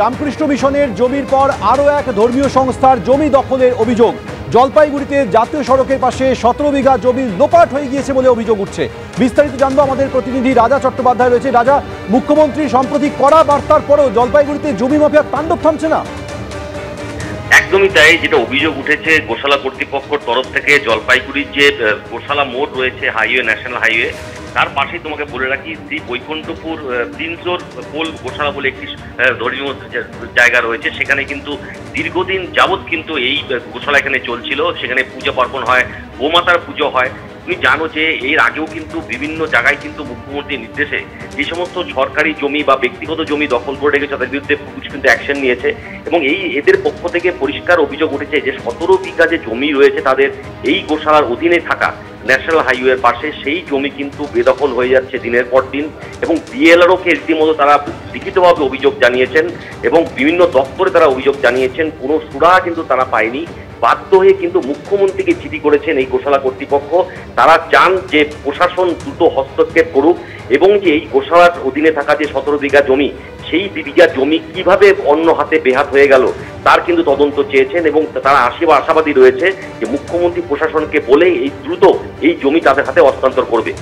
রামকৃষ্ণ মিশনের জমির পর আরও এক ধর্মীয় সংস্থার জমি দখলের অভিযোগ। জলপাইগুড়িতে জাতীয় সড়কের পাশে 17 বিঘা জমি লোপাট হয়ে গিয়েছে বলে অভিযোগ উঠছে। বিস্তারিত জানবো, আমাদের প্রতিনিধি রাজা চট্টোপাধ্যায় রয়েছে। রাজা, মুখ্যমন্ত্রী সম্প্রতি কড়া বার্তার পরেও জলপাইগুড়িতে জমি মাফিয়ার তাণ্ডব থামছে না। একদমই তাই, যেটা অভিযোগ উঠেছে গোশালা কর্তৃপক্ষের তরফ থেকে, জলপাইগুড়ির যে গোশালা মোড় রয়েছে হাইওয়ে, ন্যাশনাল হাইওয়ে, তার পাশেই তোমাকে বলে রাখি শ্রী বৈকুণ্ঠপুর তিনজোর পোল গোশালা বলে একটি ধর্মীয় জায়গা রয়েছে। সেখানে কিন্তু দীর্ঘদিন যাবৎ কিন্তু এই গোশালা এখানে চলছিল। সেখানে পূজা পার্বণ হয়, গোমাতার পুজো হয়। তুমি জানো যে এর আগেও কিন্তু বিভিন্ন জায়গায় কিন্তু মুখ্যমন্ত্রীর নির্দেশে যে সমস্ত সরকারি জমি বা ব্যক্তিগত জমি দখল করে রেখেছে তাদের বিরুদ্ধে পুলিশ কিন্তু অ্যাকশন নিয়েছে, এবং এদের পক্ষ থেকে পরিষ্কার অভিযোগ উঠেছে যে 17 বিঘা যে জমি রয়েছে তাদের এই গোশালার অধীনে থাকা ন্যাশনাল হাইওয়ের পাশে, সেই জমি কিন্তু বেদখল হয়ে যাচ্ছে দিনের পর দিন। এবং বিএলআরওকে রীতিমতো তারা লিখিতভাবে অভিযোগ জানিয়েছেন এবং বিভিন্ন দপ্তরে তারা অভিযোগ জানিয়েছেন, কোনো সুরাহা কিন্তু তারা পায়নি। বাধ্য হয়ে কিন্তু মুখ্যমন্ত্রীকে চিঠি করেছেন এই গোশালা কর্তৃপক্ষ। তারা চান যে প্রশাসন দ্রুত হস্তক্ষেপ করুক এবং যে এই গোশালার অধীনে থাকা যে 17 বিঘা জমি, সেই বিঘা জমি কিভাবে অন্য হাতে বেহাত হয়ে গেল তার কিন্তু তদন্ত চেয়েছেন, এবং তারা আশাবাদী রয়েছে যে মুখ্যমন্ত্রী প্রশাসনকে বলে এই দ্রুত এই জমি তাদের হাতে হস্তান্তর করবে।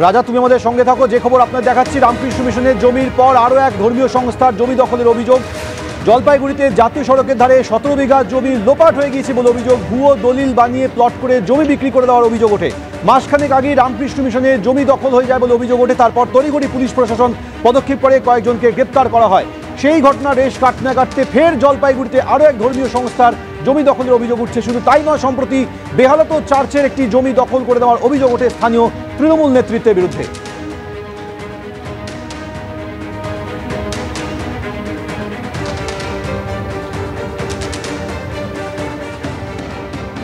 রাজা, তুমি আমাদের সঙ্গে থাকো। যে খবর আপনার দেখাচ্ছি, রামকৃষ্ণ মিশনের জমির পর আরও এক ধর্মীয় সংস্থার জমি দখলের অভিযোগ। জলপাইগুড়িতে জাতীয় সড়কের ধারে 17 বিঘা জমি লোপাট হয়ে গিয়েছে বলে অভিযোগ। ভুয়ো দলিল বানিয়ে প্লট করে জমি বিক্রি করে দেওয়ার অভিযোগ ওঠে। মাসখানেক আগেই রামকৃষ্ণ মিশনের জমি দখল হয়ে যায় বলে অভিযোগ ওঠে। তারপর তড়িঘড়ি পুলিশ প্রশাসন পদক্ষেপ করে কয়েকজনকে গ্রেপ্তার করা হয়। সেই ঘটনা রেশ কাটতে ফের জলপাইগুড়িতে আরও এক ধর্মীয় সংস্থার জমি দখলের অভিযোগ উঠছে। শুধু তাই নয়, সম্প্রতি বেহালাত চার্চের একটি জমি দখল করে দেওয়ার অভিযোগ ওঠে স্থানীয় তৃণমূল নেতৃত্বের বিরুদ্ধে।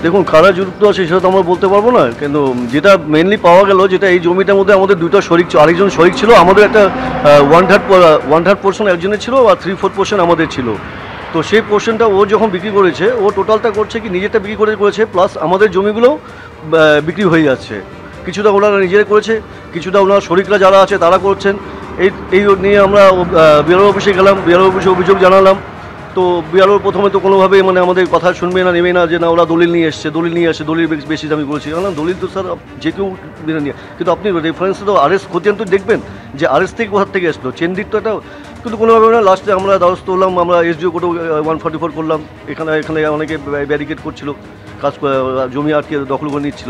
দেখুন, কারা যুক্ত আছে সেটা তো আমরা বলতে পারবো না, কিন্তু যেটা মেনলি পাওয়া গেল, যেটা এই জমিটার মধ্যে আমাদের দুটো শরিক, আরেকজন শরিক ছিল। আমাদের একটা 1/3 পোর্শন একজনের ছিল আর 3/4 পোর্শন আমাদের ছিল। তো সেই পোর্শনটা ও যখন বিক্রি করেছে, ও টোটালটা করছে কি নিজেরটা বিক্রি করেছে, প্লাস আমাদের জমিগুলোও বিক্রি হয়ে যাচ্ছে। কিছুটা ওনারা নিজেরা করেছে, কিছুটা ওনার শরিকরা যারা আছে তারা করছেন। এই নিয়ে আমরা বিআরও অফিসে গেলাম, বিআরও অফিসে অভিযোগ জানালাম। তো বিআরও প্রথমে তো কোনোভাবে আমাদের কথা শুনবে না, নেবে না, যে না ওরা দলিল নিয়ে আসছে, দলিল বেশি দামি করেছি। দলিল তো স্যার যে কেউ মেনে নিয়ে, কিন্তু আপনি রেফারেন্সে তো আরএস খতিয়ান তো দেখবেন যে আরএস থেকে কোথার থেকে আসলো, চেনদিক তো এটা, কিন্তু কোনোভাবে না। লাস্টে আমরা দ্বারস্থ হলাম, আমরা এসডিও কোর্টে 144 করলাম। এখানে অনেকে ব্যারিকেড করছিল, জমি আটকে দখল করে নিচ্ছিল,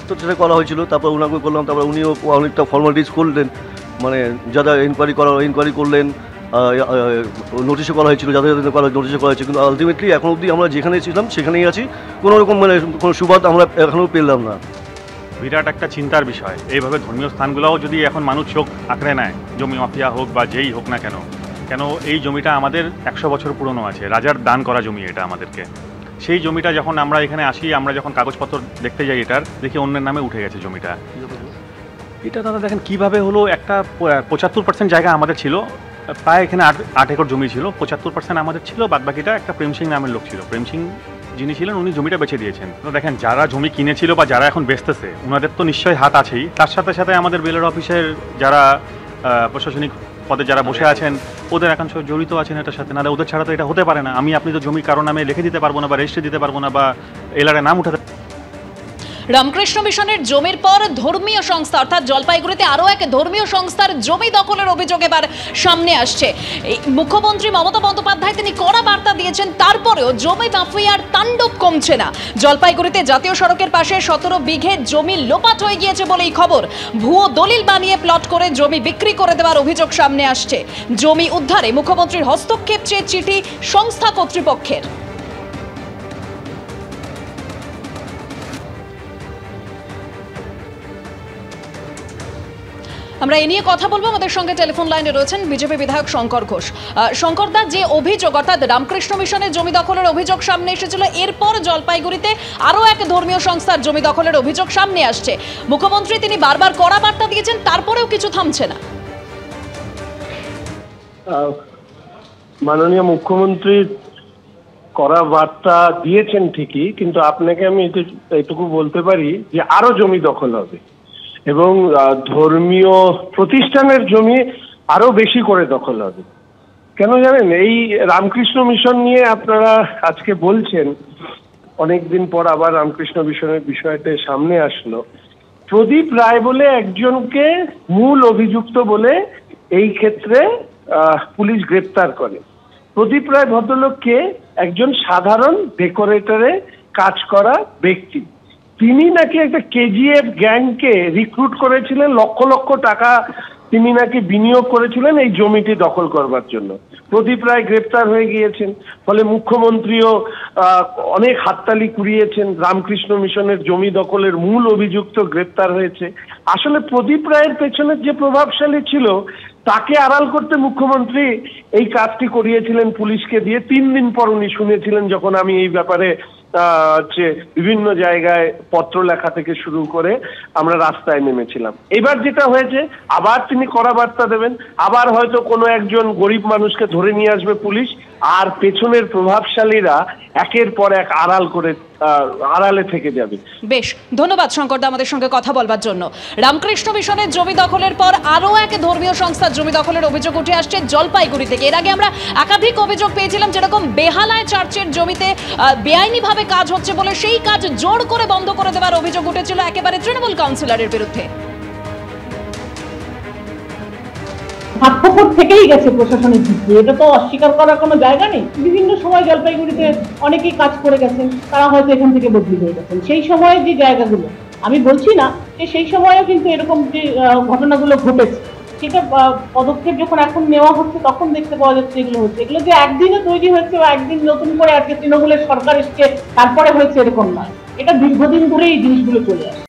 তো সেটা করা হয়েছিল। তারপর ওনাকে করলাম, তারপর উনিও অনেকটা ফর্মালিটিস করলেন, যারা ইনকোয়ারি করলেন, নোটিশও করা হয়েছিল, যাদের নোটিশও করা হয়েছে। কিন্তু আলটিমেটলি এখন অবধি আমরা যেখানে ছিলাম সেখানেই আছি, কোনো রকম কোনো সুবাদ আমরা এখনও পেলাম না। বিরাট একটা চিন্তার বিষয়। এইভাবে ধর্মীয় স্থানগুলোও যদি এখন মানুষ চোখ আঁকড়ে নেয়, জমি মাফিয়া হোক বা যেই হোক না কেন এই জমিটা আমাদের 100 বছর পুরনো আছে, রাজার দান করা জমি এটা আমাদেরকে। সেই জমিটা যখন আমরা এখানে আসি, আমরা যখন কাগজপত্র দেখতে যাই, এটার দেখি অন্যের নামে উঠে গেছে জমিটা। এটা দাদা দেখেন কীভাবে হলো। একটা 75% জায়গা আমাদের ছিল, প্রায় এখানে 8 একর জমি ছিল, 75% আমাদের ছিল, বাদবাকিটা একটা প্রেম সিং নামের লোক ছিল। প্রেম সিং যিনি ছিলেন উনি জমিটা বেচে দিয়েছেন। তো দেখেন, যারা জমি কিনেছিল বা যারা এখন বেচতেছে ওনাদের তো নিশ্চয়ই হাত আছেই, তার সাথে সাথে আমাদের বিএলআর অফিসের যারা প্রশাসনিক পদে যারা বসে আছেন ওদের এখন জড়িত আছেন এটার সাথে। না, ওদের ছাড়া তো এটা হতে পারে না। আপনি তো জমি কারো নামে লিখে দিতে পারবো না বা রেজিস্ট্রি দিতে পারবো না বা এলআরে নাম উঠাতে। রামকৃষ্ণ মিশনের জমির পর ধর্মীয় সংস্থা অর্থাৎ জলপাইগুড়িতে আরও এক ধর্মীয় সংস্থার জমি দখলের অভিযোগ এবার সামনে আসছে। মুখ্যমন্ত্রী মমতা বন্দ্যোপাধ্যায় তিনি কড়া বার্তা দিয়েছেন, তারপরেও জমি মাফিয়ার তাণ্ডব কমছে না। জলপাইগুড়িতে জাতীয় সড়কের পাশে 17 বিঘে জমি লোপাট হয়ে গিয়েছে বলেই খবর। ভুয়ো দলিল বানিয়ে প্লট করে জমি বিক্রি করে দেওয়ার অভিযোগ সামনে আসছে। জমি উদ্ধারে মুখ্যমন্ত্রীর হস্তক্ষেপ চেয়ে চিঠি সংস্থা কর্তৃপক্ষের। আমরা এ নিয়ে কথা বলবো। আমাদের সঙ্গে টেলিফোন লাইনে রয়েছেন বিজেপি বিধায়ক শঙ্কর ঘোষ। শঙ্কর দা, যে অভিযোগ অর্থাৎ রামকৃষ্ণ মিশনের জমি দখলের অভিযোগ সামনে এসেছিল, এরপর জলপাইগুড়িতে আরও এক ধর্মীয় সংস্থার জমি দখলের অভিযোগ সামনে আসছে। মুখ্যমন্ত্রী তিনি বারবার কড়া বার্তা দিয়েছেন, তারপরেও কিছু থামছে না। মাননীয় মুখ্যমন্ত্রী কড়া বার্তা দিয়েছেন ঠিকই, কিন্তু আপনাকে আমি এটুকু বলতে পারি যে আরো জমি দখল হবে এবং ধর্মীয় প্রতিষ্ঠানের জমি আরো বেশি করে দখল হবে। কেন জানেন, এই রামকৃষ্ণ মিশন নিয়ে আপনারা আজকে বলছেন, অনেকদিন পর আবার রামকৃষ্ণ মিশনের বিষয়টা সামনে আসলো। প্রদীপ রায় বলে একজনকে মূল অভিযুক্ত বলে এই ক্ষেত্রে পুলিশ গ্রেপ্তার করে। প্রদীপ রায় ভদ্রলোককে একজন সাধারণ ডেকোরেটরে কাজ করা ব্যক্তি। তিনি নাকি একটা কেজিএফ গ্যাংকে রিক্রুট করেছিলেন, লক্ষ লক্ষ টাকা তিনি নাকি বিনিয়োগ করেছিলেন এই জমিটি দখল করবার জন্য। প্রদীপ রায় গ্রেপ্তার হয়ে গিয়েছেন, ফলে মুখ্যমন্ত্রীও অনেক হাততালি কুড়িয়েছেন। রামকৃষ্ণ মিশনের জমি দখলের মূল অভিযুক্ত গ্রেপ্তার হয়েছে। আসলে প্রদীপ রায়ের পেছনের যে প্রভাবশালী ছিল তাকে আড়াল করতে মুখ্যমন্ত্রী এই কাজটি করিয়েছিলেন পুলিশকে দিয়ে। 3 দিন পর উনি শুনেছিলেন, যখন আমি এই ব্যাপারে বিভিন্ন জায়গায় পত্র লেখা থেকে শুরু করে আমরা রাস্তায় নেমেছিলাম। এবার যেটা হয়েছে, আবার তিনি কড়া বার্তা দেবেন, আবার হয়তো কোনো একজন গরিব মানুষকে ধরে নিয়ে আসবে পুলিশ, আর পেছনের প্রভাবশালীরা একের পর এক আড়ালে থেকে যাবে। বেশ, ধন্যবাদ শঙ্করদা আমাদের সঙ্গে কথা বলবার জন্য। রামকৃষ্ণ মিশনের জমি দখলের পর আরও এক ধর্মীয় সংস্থার জমি দখলের অভিযোগ উঠে আসছে জলপাইগুড়ি থেকে। এর আগে আমরা একাধিক অভিযোগ পেয়েছিলাম, যেরকম বেহালায় চার্চের জমিতে বেআইনিভাবে কাজ হচ্ছে বলে সেই কাজ জোর করে বন্ধ করে দেওয়ার অভিযোগ উঠেছিল একেবারে তৃণমূল কাউন্সিলরের বিরুদ্ধে। স্বার্থপর থেকেই গেছে প্রশাসনের দিকে, এটা তো অস্বীকার করার কোনো জায়গা নেই। বিভিন্ন সময় জলপাইগুড়িতে অনেকেই কাজ করে গেছেন, তারা হয়তো এখান থেকে বদলি হয়ে গেছেন। সেই সময়ে যে জায়গাগুলো, আমি বলছি না যে সেই সময়ও কিন্তু এরকম যে ঘটনাগুলো ঘটেছে, সেটা পদক্ষেপ যখন এখন নেওয়া হচ্ছে তখন দেখতে পাওয়া যাচ্ছে এগুলো হচ্ছে। এগুলো যে একদিনে তৈরি হয়েছে বা একদিন নতুন করে আজকে তৃণমূলের সরকার এসছে তারপরে হয়েছে এরকম নয়, এটা দীর্ঘদিন ধরে এই জিনিসগুলো চলে আসে।